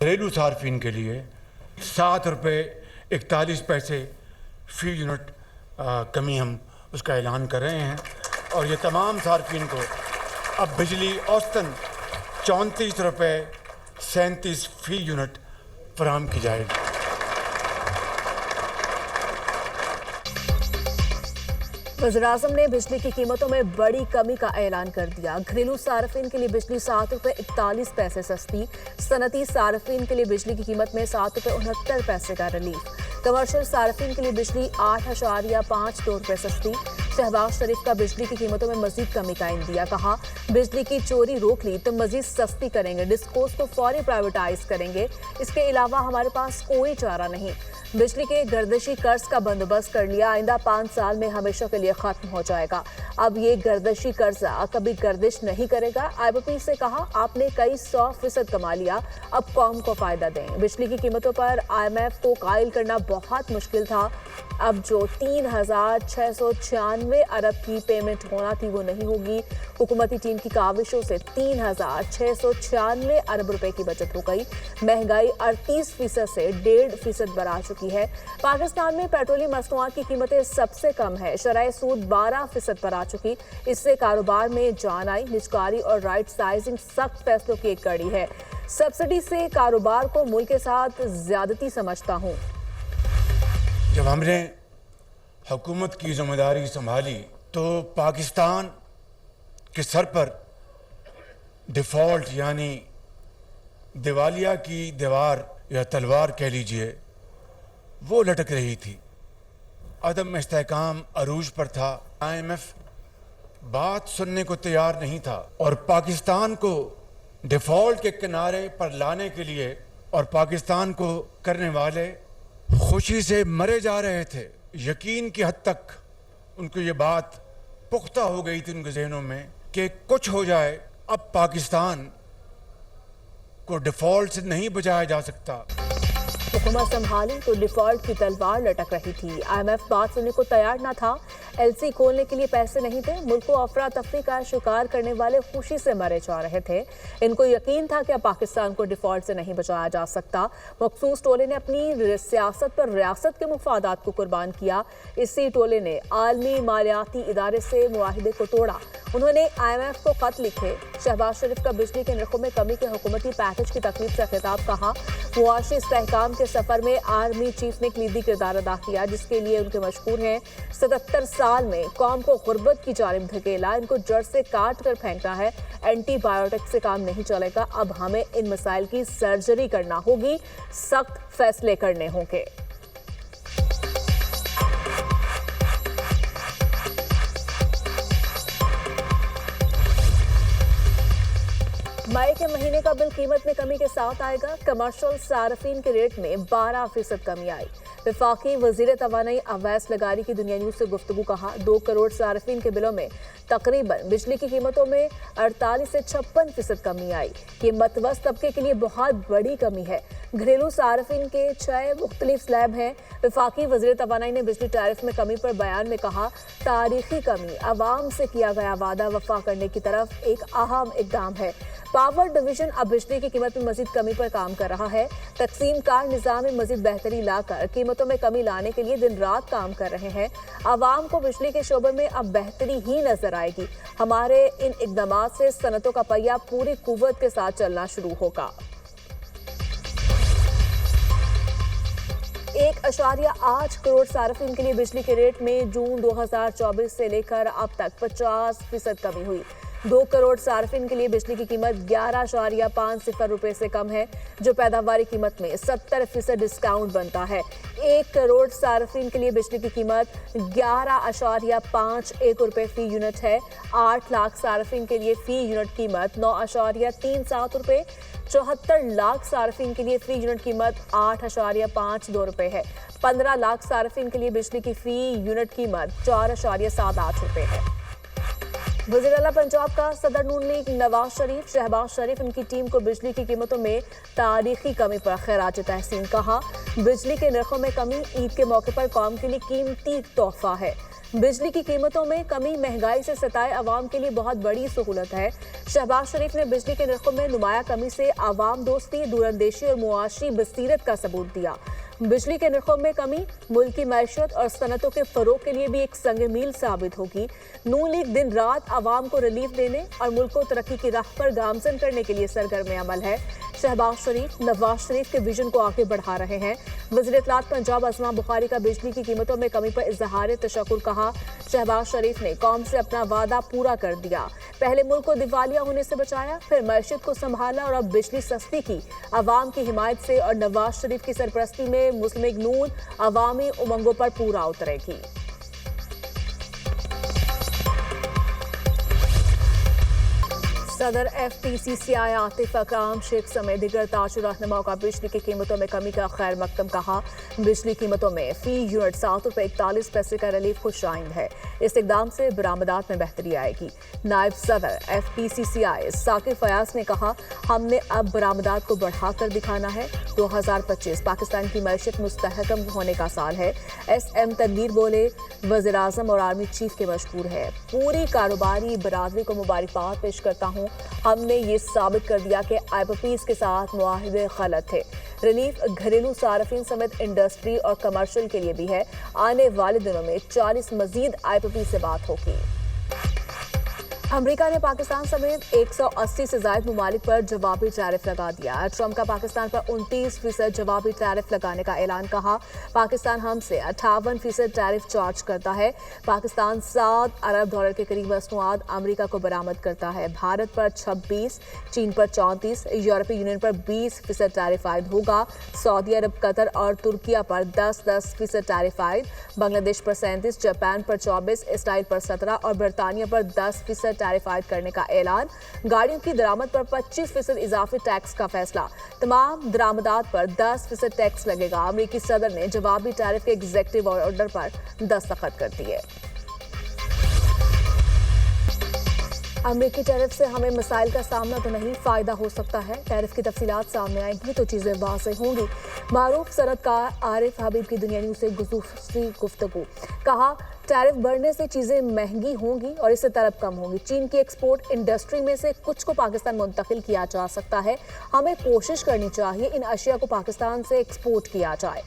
घरेलू सार्फिन के लिए 7 रुपये 41 पैसे फ़ी यूनिट कमी हम उसका ऐलान कर रहे हैं और ये तमाम सार्फिन को अब बिजली औसतन 34 रुपये 37 फ़ी यूनिट फराहम की जाएगी। वज़ीर-ए-आज़म ने बिजली की कीमतों में बड़ी कमी का ऐलान कर दिया। घरेलू सार्फिन के लिए बिजली 7 रुपये 41 पैसे सस्ती, सनती सार्फिन के लिए बिजली की कीमत में 7 रुपये 69 पैसे का रिलीफ, कमर्शियल सार्फिन के लिए बिजली 8.52 रुपये सस्ती। शहबाज शरीफ का बिजली की कीमतों में मजीद कमी का इंदिया, कहा बिजली की चोरी रोक ली तो मजीद सस्ती करेंगे, डिस्कोस को फौरी प्राइवेटाइज करेंगे, इसके अलावा हमारे पास कोई चारा नहीं। बिजली के गर्दिशी कर्ज का बंदोबस्त कर लिया, आइंदा 5 साल में हमेशा के लिए खत्म हो जाएगा। अब ये गर्दिशी कर्जा कभी गर्दिश नहीं करेगा। IBP से कहा आपने कई 100% कमा लिया, अब कौम को फायदा दें। बिजली की कीमतों पर IMF को कायल करना बहुत मुश्किल था, अब जो 3,696 अरब की पेमेंट होना थी वो नहीं होगी। हुकूमती टीम की काविशों से 3,696 अरब रुपए की बचत हो गई। महंगाई 38% से 1.5% पर आ चुकी है। पाकिस्तान में पेट्रोलियम मसनूआत की कीमतें सबसे कम है, शरह सूद 12% पर आ चुकी। इससे कारोबार में जान आई। निजकारी और राइट साइजिंग सख्त फैसलों की एक कड़ी है। सब्सिडी से कारोबार को मुल्क के साथ ज्यादती समझता हूँ। जब हमने हुकूमत की जिम्मेदारी संभाली तो पाकिस्तान के सर पर डिफ़ॉल्ट यानी दिवालिया की दीवार या तलवार कह लीजिए वो लटक रही थी। अदम इस्तेहकाम अरूज पर था। IMF बात सुनने को तैयार नहीं था और पाकिस्तान को डिफ़ॉल्ट के किनारे पर लाने के लिए और पाकिस्तान को करने वाले खुशी से मरे जा रहे थे। यकीन की हद तक उनको ये बात पुख्ता हो गई थी उनके जहनों में कि कुछ हो जाए, अब पाकिस्तान को डिफ़ॉल्ट से नहीं बचाया जा सकता। हुकूमत संभाली तो डिफॉल्ट की तलवार लटक रही थी। IMF बात सुनने को तैयार न था। LC खोलने के लिए पैसे नहीं थे। मुल्क को अफरा तफरी का शिकार करने वाले खुशी से मरे जा रहे थे। इनको यकीन था कि अब पाकिस्तान को डिफॉल्ट से नहीं बचाया जा सकता। मखसूस टोले ने अपनी सियासत पर रियासत के मुफादात को कुर्बान किया। इसी टोले ने आलमी मालियाती इदारे से मुआहिदे को तोड़ा। उन्होंने IMF को खत लिखे। शहबाज शरीफ का बिजली के नरखों में कमी के हुकूमती पैकेज की तकलीफ से खिताब, कहा मुआशी इस्तेहकाम के सफर में आर्मी चीफ ने कलीदी किरदार अदा किया, जिसके लिए उनके मशहूर हैं। 77 साल में कौम को गुर्बत की जानिब धकेला, इनको जड़ से काट कर फेंकना है। एंटीबायोटिक से काम नहीं चलेगा, अब हमें इन मसाइल की सर्जरी करना होगी, सख्त फैसले करने होंगे। मई के महीने का बिल कीमत में कमी के साथ आएगा। कमर्शियल सार्फिन के रेट में 12% कमी आई। वफाकी वजीर तवानाई अवैस लगारी की दुनिया न्यूज से गुफ्तगू, कहा 2 करोड़ सार्फिन के बिलों में तकरीबन बिजली की कीमतों में 48 से 56% कमी आई। ये मतवस्त तबके के लिए बहुत बड़ी कमी है। घरेलू सार्फिन के 6 मुख्तलिफ स्लैब हैं। वफाकी वजीर तवानाई ने बिजली टैरिफ में कमी पर बयान में कहा तारीखी कमी, अवाम से किया गया वादा वफा करने की तरफ एक अहम इकदाम है। पावर डिवीजन अब बिजली की कीमत में मजीद कमी पर काम कर रहा है। तकसीम कार निज़ाम में मजीद बेहतरी लाकर कीमतों में कमी लाने के लिए दिन रात काम कर रहे हैं। आवाम को बिजली के शोबे में अब बेहतरी ही नजर आएगी। हमारे इन इकदामात से सनतों का पहिया पूरी कुव्वत के साथ चलना शुरू होगा। 1.8 करोड़ सार्फिन के लिए बिजली के रेट में जून 2024 से लेकर अब तक 50% कमी हुई। 2 करोड़ सार्फिन के लिए बिजली की कीमत 11.50 रुपए से कम है, जो पैदावारी कीमत में 70% डिस्काउंट बनता है। 1 करोड़ सार्फिन के लिए बिजली की कीमत 11.51 रुपए फी यूनिट है। 8 लाख सार्फिन के लिए फी यूनिट कीमत 9.37 रुपए। 74 लाख सार्फिन के लिए फी यूनिट कीमत 8.52 रुपए है। 15 लाख सार्फिन के लिए बिजली की फी यूनिट कीमत 4.78 रुपए है। वज़ीर आला पंजाब का सदर नून लीग नवाज शरीफ, शहबाज शरीफ उनकी टीम को बिजली की कीमतों में तारीखी कमी पर खैराज तहसीन, कहा बिजली के नरखों में कमी ईद के मौके पर कौम के लिए कीमती तोहफा है। बिजली की कीमतों में कमी महंगाई से सताए अवाम के लिए बहुत बड़ी सहूलत है। शहबाज शरीफ ने बिजली के नरखों में नुमाया कमी से अवाम दोस्ती, दूरंदेशी और मुआशी बसीरत का सबूत दिया। बिजली के नरखों में कमी मुल्क की मैशत और सनतों के फरोग के लिए भी एक संग मील साबित होगी। नून लीग दिन रात अवाम को रिलीफ देने और मुल्क को तरक्की की राह पर गामजन करने के लिए सरगर्म अमल है। शहबाज शरीफ नवाज शरीफ के विजन को आगे बढ़ा रहे हैं। वज़ीर इत्तलात पंजाब असमा बुखारी का बिजली की कीमतों में कमी पर इजहार तशक्कुर कहा। शहबाज शरीफ ने कौम से अपना वादा पूरा कर दिया। पहले मुल्क को दिवालिया होने से बचाया, फिर मैशत को संभाला और अब बिजली सस्ती की। अवाम की हिमायत से और नवाज शरीफ की सरपरस्ती में मुस्लिम लीग नून अवामी उमंगों पर पूरा उतरेगी। सदर FPCCI आतिफ अकराम शेख समेत दिगर ताज रहनुमाओं का बिजली की कीमतों में कमी का खैर मकदम कहा। बिजली कीमतों में फी यूनिट 7 रुपये 41 पैसे का रिलीफ खुशाइंद है। इस इकदाम से बरामदात में बेहतरी आएगी। नायब सदर FPCCI साकिर फयाज ने कहा, हमने अब बरामदात को बढ़ाकर दिखाना है। 2025 पाकिस्तान की मैशत मुस्तहकम होने का साल है। SM तनवीर बोले, वज़ीर आज़म और आर्मी चीफ के मशहूर है। पूरी कारोबारी बरादरी को मुबारकबाद पेश करता हूँ। हमने ये साबित कर दिया कि IPPs के साथ मुआहदे गलत थे। रिलीफ घरेलू सार्फिन समेत इंडस्ट्री और कमर्शियल के लिए भी है। आने वाले दिनों में 40 मजीद IPP से बात होगी। अमेरिका ने पाकिस्तान समेत 180 से ज्यादा ममालिक पर जवाबी टैरिफ लगा दिया। ट्रंप का पाकिस्तान पर 29% जवाबी टैरिफ लगाने का ऐलान कहा। पाकिस्तान हमसे 58% टैरिफ चार्ज करता है। पाकिस्तान $7 अरब के करीब मसनूआत अमेरिका को बरामद करता है। भारत पर 26, चीन पर 34, यूरोपीय यूनियन पर 20% टैरिफ आयद होगा। सऊदी अरब, कतर और तुर्किया पर 10% टैरिफ आयद। बांग्लादेश पर 37, जापान पर 24, इसराइल पर 17 और बरतानिया पर 10% टैरिफ आयद करने का ऐलान। गाड़ियों की दरामद पर 25% इजाफी टैक्स का फैसला। तमाम दरामदात पर 10% टैक्स लगेगा। अमेरिकी सदर ने जवाबी टैरिफ के एग्जीक्यूटिव ऑर्डर पर दस्तखत कर दिए। अमेरिकी टैरिफ से हमें मसाइल का सामना तो नहीं, फायदा हो सकता है। टैरिफ की तफसीलात सामने आएंगी तो चीजें वाज़ेह होंगी। मारूफ सनतकार आरिफ हबीब की दुनिया न्यूज़ से खुसूसी गुफ्तगू। कहा, टैरिफ बढ़ने से चीज़ें महंगी होंगी और इससे तलब कम होगी। चीन की एक्सपोर्ट इंडस्ट्री में से कुछ को पाकिस्तान मुंतकिल किया जा सकता है। हमें कोशिश करनी चाहिए इन अशिया को पाकिस्तान से एक्सपोर्ट किया जाए।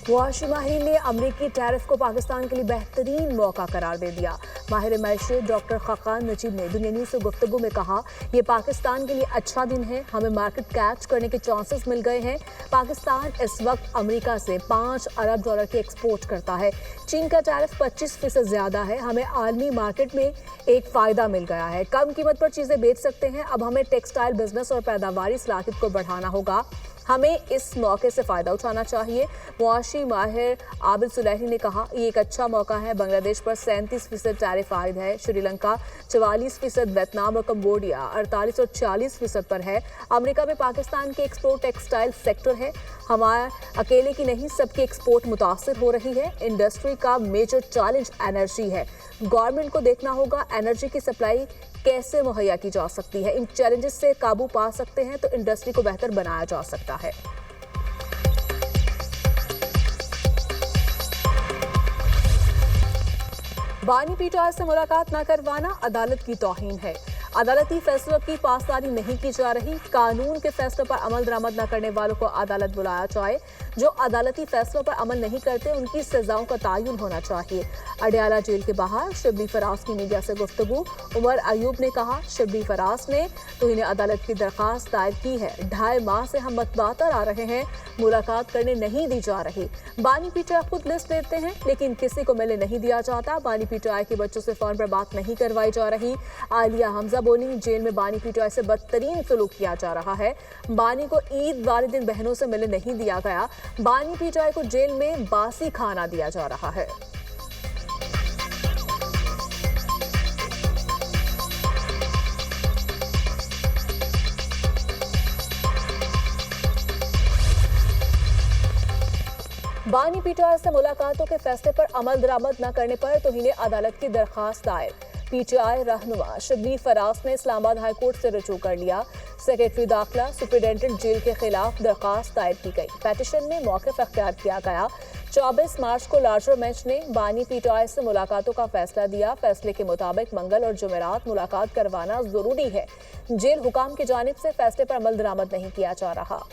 मुआशी माहिर ने अमरीकी टैरिफ को पाकिस्तान के लिए बेहतरीन मौका करार दे दिया। माहिर मैशत डॉक्टर खकान नजीब ने दुनिया न्यूज़ से गुफ्तगू में कहा, यह पाकिस्तान के लिए अच्छा दिन है। हमें मार्केट कैच करने के चांसेस मिल गए हैं। पाकिस्तान इस वक्त अमेरिका से $5 अरब की एक्सपोर्ट करता है। चीन का टैरिफ 25% ज़्यादा है। हमें आलमी मार्केट में एक फ़ायदा मिल गया है। कम कीमत पर चीज़ें बेच सकते हैं। अब हमें टेक्सटाइल बिजनेस और पैदावारी सलाहियत को बढ़ाना होगा। हमें इस मौके से फ़ायदा उठाना चाहिए। मुआशी माहिर आबिद सुलैही ने कहा, ये एक अच्छा मौका है। बांग्लादेश पर 37% टैरिफ आयद है। श्रीलंका 44%, वियतनाम और कंबोडिया 48 और 40% पर है। अमेरिका में पाकिस्तान के एक्सपोर्ट टेक्सटाइल सेक्टर है। हमारे अकेले की नहीं, सबकी एक्सपोर्ट मुतासर हो रही है। इंडस्ट्री का मेजर चैलेंज एनर्जी है। गवर्नमेंट को देखना होगा एनर्जी की सप्लाई कैसे मुहैया की जा सकती है। इन चैलेंजेस से काबू पा सकते हैं तो इंडस्ट्री को बेहतर बनाया जा सकता है। बानी पीटीआई से मुलाकात न करवाना अदालत की तौहीन है। अदालती फैसलों की पासदारी नहीं की जा रही। कानून के फैसलों पर अमल दरामद न करने वालों को अदालत बुलाया जाए। जो अदालती फैसलों पर अमल नहीं करते उनकी सजाओं का तयन होना चाहिए। अडयाला जेल के बाहर शिबली फराज की मीडिया से गुफ्तगू। उमर अयूब ने कहा, शिबली फराज ने तो इन्हें अदालत की दरख्वास्त दायर की है। 2.5 माह से हम मतवातर आ रहे हैं, मुलाकात करने नहीं दी जा रही। बानी पीटीआई खुद लिस्ट देते हैं लेकिन किसी को मिलने नहीं दिया जाता। बानी पीटीआई के बच्चों से फोन पर बात नहीं करवाई जा रही। आलिया हमजा बोली, जेल में बानी पीटीआई से बदतरीन सलूक किया जा रहा है। बानी को ईद वाले दिन बहनों से मिलने नहीं दिया गया। बानी पीटीआई को जेल में बासी खाना दिया जा रहा है। बानी पीटीआई से मुलाकातों के फैसले पर अमल दरामद न करने पर तौहीन अदालत की दरखास्त दायर। पीटीआई रहनुमा शब्बीर फराज ने इस्लामाबाद हाईकोर्ट से रुजू कर लिया। सेक्रेटरी दाखिला सुप्रिंटेंडेंट जेल के खिलाफ दरखास्त दायर की गई। पेटिशन में मौक़िफ़ अख्तियार किया गया। 24 मार्च को लार्जर बेंच ने बानी पीटीआई से मुलाकातों का फैसला दिया। फैसले के मुताबिक मंगल और जुमेरात मुलाकात करवाना जरूरी है। जेल हुकाम की जानिब से फैसले पर अमल दरामद नहीं किया जा रहा।